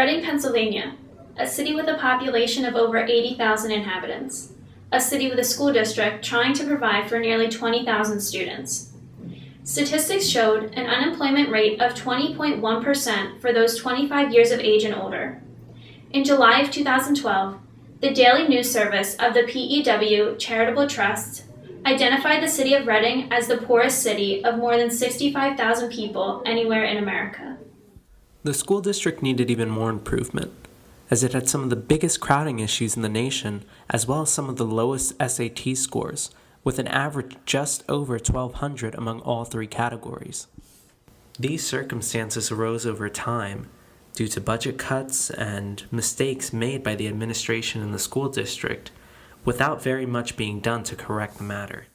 Reading, Pennsylvania, a city with a population of over 80,000 inhabitants, a city with a school district trying to provide for nearly 20,000 students. Statistics showed an unemployment rate of 20.1% for those 25 years of age and older. In July of 2012, the daily news service of the PEW Charitable Trust identified the city of Reading as the poorest city of more than 65,000 people anywhere in America. The school district needed even more improvement, as it had some of the biggest crowding issues in the nation, as well as some of the lowest SAT scores, with an average just over 1,200 among all three categories. These circumstances arose over time due to budget cuts and mistakes made by the administration in the school district, without very much being done to correct the matter.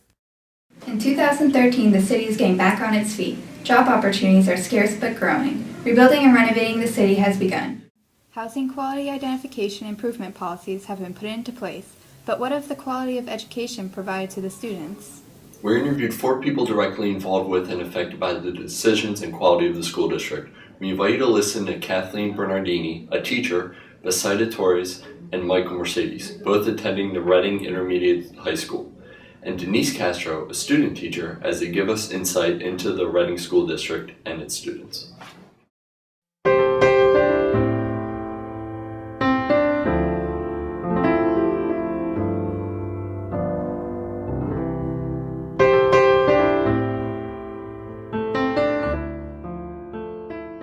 In 2013, the city is getting back on its feet. Job opportunities are scarce but growing. Rebuilding and renovating the city has begun. Housing quality identification improvement policies have been put into place, but what of the quality of education provided to the students? We interviewed 4 people directly involved with and affected by the decisions and quality of the school district. We invite you to listen to Kathleen Bernardini, a teacher, Besaida Torres, and Michael Mercedes, both attending the Reading Intermediate High School, and Denise Castro, a student teacher, as they give us insight into the Reading School District and its students.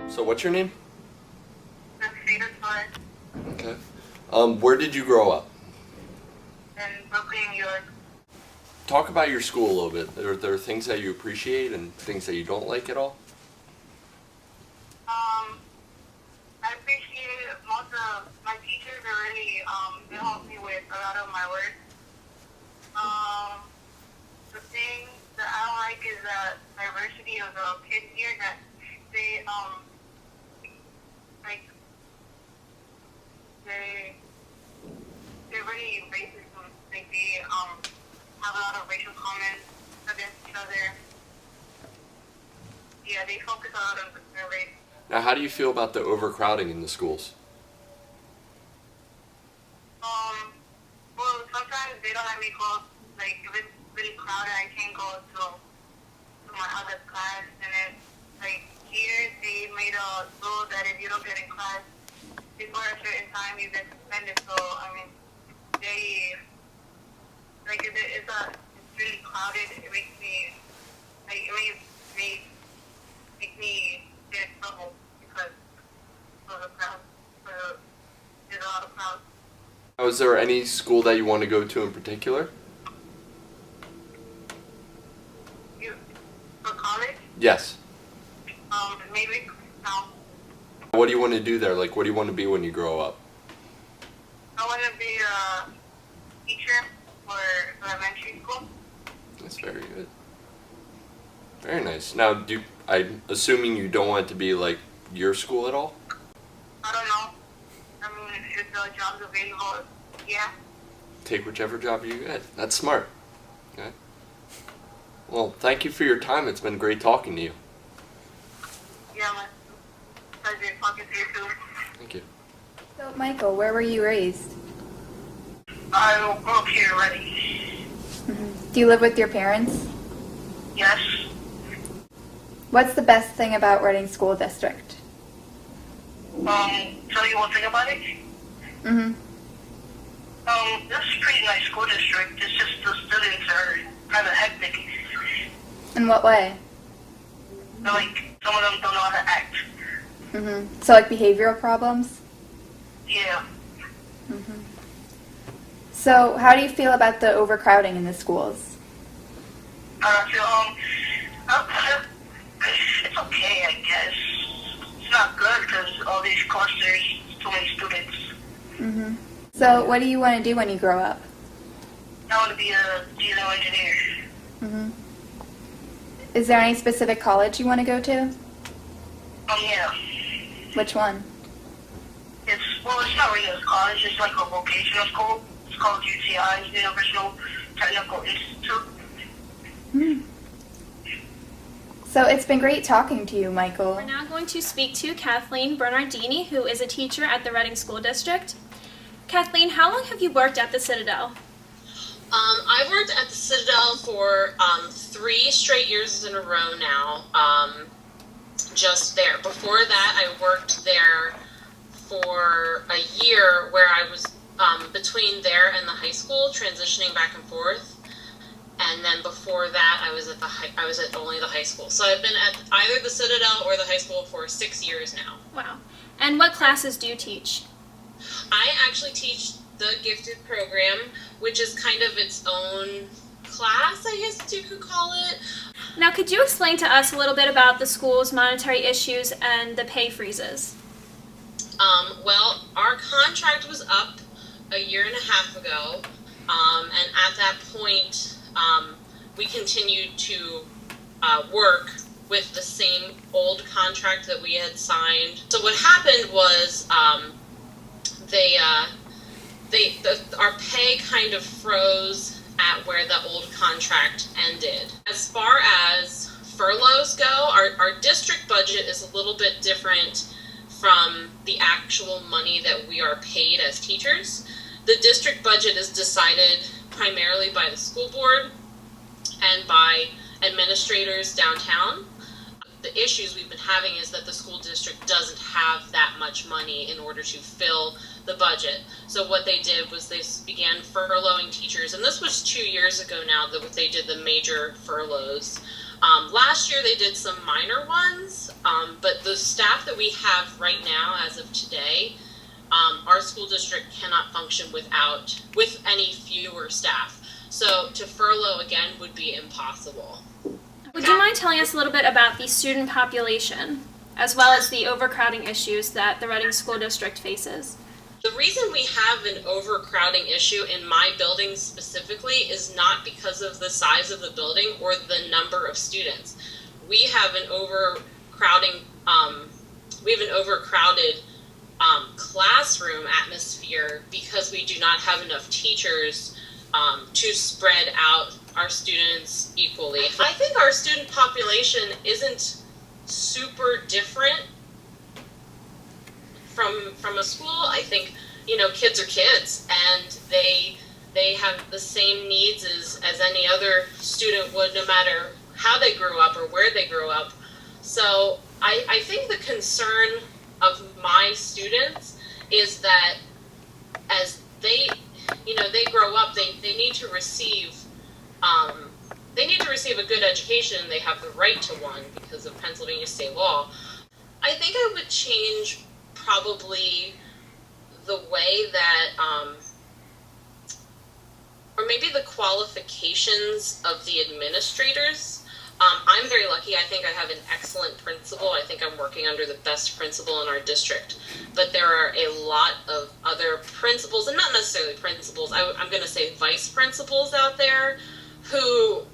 So what's your name? Okay. Where did you grow up? In Brooklyn, New York. Talk about your school a little bit. Are there things that you appreciate and things that you don't like at all? I appreciate most of my teachers are really, they help me with a lot of my work. The thing that I don't like is the diversity of the kids here, that they, they're really racist. Like they have a lot of racial comments against each other. Yeah, they focus a lot on their race. Now, how do you feel about the overcrowding in the schools? Well, sometimes they don't let me go. Like if it's really crowded, I can't go to my other class. And then, like here, they made a rule that if you don't get in class before a certain time, you get suspended. So I mean, they like if it's really crowded, it makes me like make me get in trouble because of the crowd. There's a lot of crowd. Is there any school that you want to go to in particular? For college? Yes. Maybe no. What do you want to do there? Like, what do you want to be when you grow up? I want to be a teacher for elementary school. That's very good. Very nice. Now, I'm assuming you don't want it to be like your school at all? I don't know. I mean, if the job's available, yeah. Take whichever job you get. That's smart. Okay. Well, thank you for your time. It's been great talking to you. Yeah, my pleasure talking to you too. Thank you. So, Michael, where were you raised? I grew up here already. Do you live with your parents? Yes. What's the best thing about Reading School District? Tell you one thing about it? This is a pretty nice school district. It's just the students are kind of hectic. In what way? They're like, some of them don't know how to act. So, like behavioral problems? Yeah. So, how do you feel about the overcrowding in the schools? It's okay, I guess. It's not good because all these clusters, too many students. So, what do you want to do when you grow up? I want to be a diesel engineer. Is there any specific college you want to go to? Yeah. Which one? It's not really a college. It's like a vocational school. It's called UTI, Universal Technical Institute. So it's been great talking to you, Michael. We're now going to speak to Kathleen Bernardini, who is a teacher at the Reading School District. Kathleen, how long have you worked at the Citadel? I've worked at the Citadel for 3 straight years in a row now, just there. Before that, I worked there for a year where I was between there and the high school, transitioning back and forth. And then before that, I was at only the high school. So I've been at either the Citadel or the high school for 6 years now. Wow. And what classes do you teach? I actually teach the gifted program, which is kind of its own class, I guess you could call it. Now, could you explain to us a little bit about the school's monetary issues and the pay freezes? Well, our contract was up a year and a half ago, and at that point, we continued to work with the same old contract that we had signed. So what happened was our pay kind of froze at where the old contract ended. As far as furloughs go, our district budget is a little bit different from the actual money that we are paid as teachers. The district budget is decided primarily by the school board and by administrators downtown. The issues we've been having is that the school district doesn't have that much money in order to fill the budget. So what they did was they began furloughing teachers, and this was 2 years ago now that they did the major furloughs. Last year they did some minor ones, but the staff that we have right now as of today, our school district cannot function with any fewer staff. So to furlough again would be impossible. Would you mind telling us a little bit about the student population, as well as the overcrowding issues that the Reading School District faces? The reason we have an overcrowding issue in my building specifically is not because of the size of the building or the number of students. We have an overcrowded classroom atmosphere because we do not have enough teachers to spread out our students equally. I think our student population isn't super different from a school. I think, kids are kids, and they have the same needs as any other student would, no matter how they grew up or where they grew up. So I think the concern of my students is that as they grow up, they need to receive a good education. They have the right to one because of Pennsylvania state law. I think I would change probably the way that, or maybe the qualifications of the administrators. I'm very lucky. I think I have an excellent principal. I think I'm working under the best principal in our district. But there are a lot of other principals, and not necessarily principals, I'm going to say vice principals out there who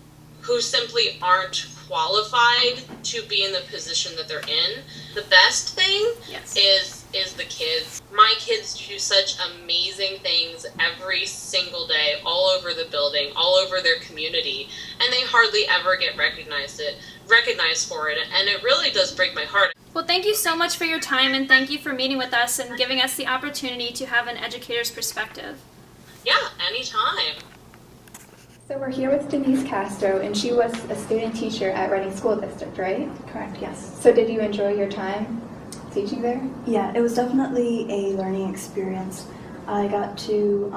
simply aren't qualified to be in the position that they're in. The best thing is the kids. My kids do such amazing things every single day, all over the building, all over their community, and they hardly ever get recognized for it, and it really does break my heart. Well, thank you so much for your time, and thank you for meeting with us and giving us the opportunity to have an educator's perspective. Yeah, anytime. So we're here with Denise Castro, and she was a student teacher at Reading School District, right? Correct, yes. So did you enjoy your time teaching there? Yeah, it was definitely a learning experience. I got to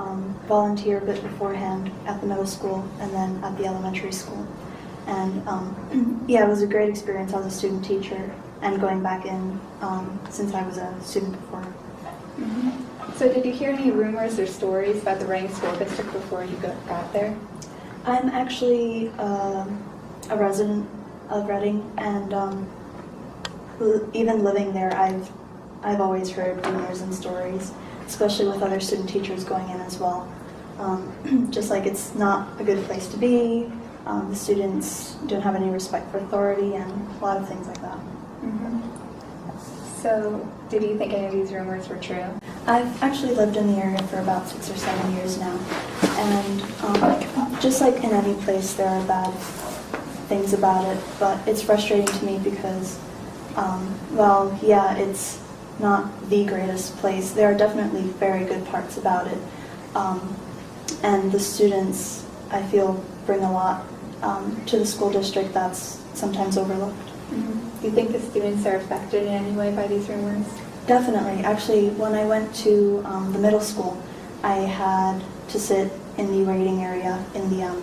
volunteer a bit beforehand at the middle school and then at the elementary school. And yeah, it was a great experience as a student teacher and going back in since I was a student before. Mm-hmm. So did you hear any rumors or stories about the Reading School District before you got there? I'm actually a resident of Reading, and even living there, I've always heard rumors and stories, especially with other student teachers going in as well. Just like it's not a good place to be, the students don't have any respect for authority, and a lot of things like that. Mm-hmm. So, did you think any of these rumors were true? I've actually lived in the area for about 6 or 7 years now, and just like in any place, there are things about it, but it's frustrating to me because, well, yeah, it's not the greatest place. There are definitely very good parts about it, and the students, I feel, bring a lot to the school district that's sometimes overlooked. Mm-hmm. Do you think the students are affected in any way by these rumors? Definitely. Actually, when I went to the middle school, I had to sit in the waiting area in the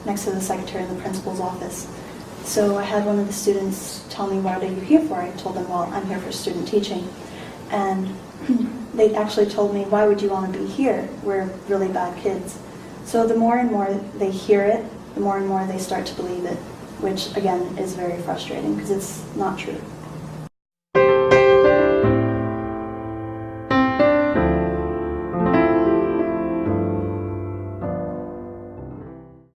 next to the secretary in the principal's office. So I had one of the students tell me, "What are you here for?" I told them, "Well, I'm here for student teaching." And they actually told me, "Why would you want to be here? We're really bad kids." So the more and more they hear it, the more and more they start to believe it, which again is very frustrating because it's not true.